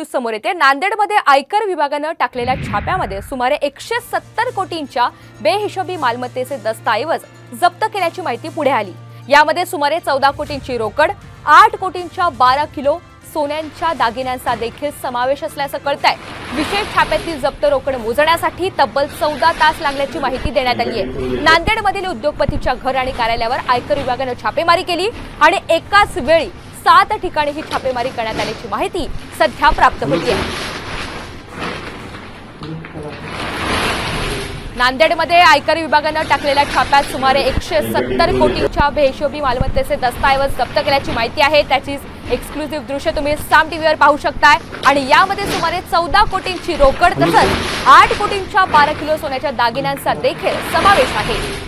News समोर येते। नांदेडमध्ये आयकर विभागाने टाकलेल्या छाप्यामध्ये सुमारे 170 कोटींच्या बेहिशोबी मालमत्तेचे दस्तऐवज जप्त केल्याची माहिती पुढे आली। यामध्ये सुमारे 14 कोटींची रोकड, 8 कोटींच्या 12 किलो सोन्यांच्या दागिन्यांचा देखील समावेश असल्याचं कळतंय। विशेष छाप्यातील जप्त रोकड मोजण्यासाठी तब्बल 14 तास लागल्याची माहिती देण्यात आली आहे। नांदेडमधील उद्योगपतीच्या घर आणि कार्यालयावर आयकर विभागाने छापेमारी केली आणि एकाच वेळी 7 ठिकाणी ही छापेमारी करण्यात आल्याची माहिती सध्या प्राप्त होतीये। नांदेडमध्ये आयकर विभागाने टाकलेल्या छाप्यात सुमारे 170 कोटींच्या बेहिशोबी मालमत्तेचे दस्तऐवज जप्त केल्याची माहिती आहे। त्याची एक्सक्लुसिव्ह दृश्य तुम्ही साम टीव्हीवर पाहू शकताय आणि यामध्ये सुमारे 14 कोटींची रोकड तसंच 8 कोटींच्या 12 किलो सोन्याच्या दागिन्यांचा देखील समावेश आहे।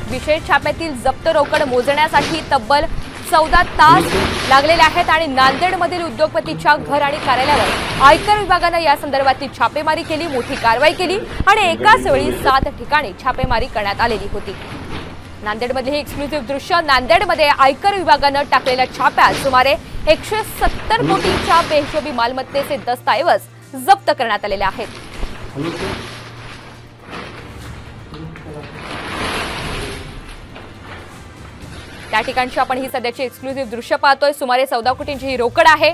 विशेष छाप्यातील जप्त रोकड मोजण्यासाठी तब्बल 14 तास लागलेले आहेत आणि नांदेडमधील उद्योगपतीच्या घर आणि कार्यालयावर आयकर विभागाने या संदर्भातली छापेमारी केली, मोठी कारवाई केली आणि एकाच वेळी 7 ठिकाणी छापेमारी करण्यात आलेली होती। नांदेडमधले हे एक्सक्लुसिव्ह दृश्य। नांदेडमध्ये आयकर विभागाने टाकलेल्या छाप्यात सुमारे 170 कोटींच्या बेहिशोबी मालमत्तेचे दस्तऐवज जप्त करण्यात आलेले आहेत। त्या ठिकाणची आपण ही सध्याची एक्सक्लुसिव्ह दृश्य पाहतोय। सुमारे 14 कोटींची ही रोकड आहे।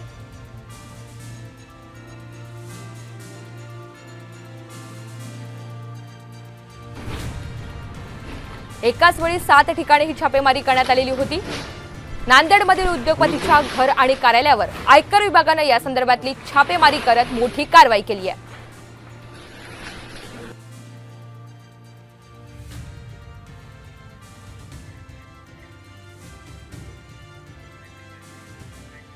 एकाच वेळी 7 ठिकाणी ही छापेमारी करण्यात आलेली होती। नांदेडमधील उद्योगपतीच्या घर आणि कार्यालयावर आयकर विभागाने या संदर्भातली छापेमारी करत मोठी कारवाई केली आहे।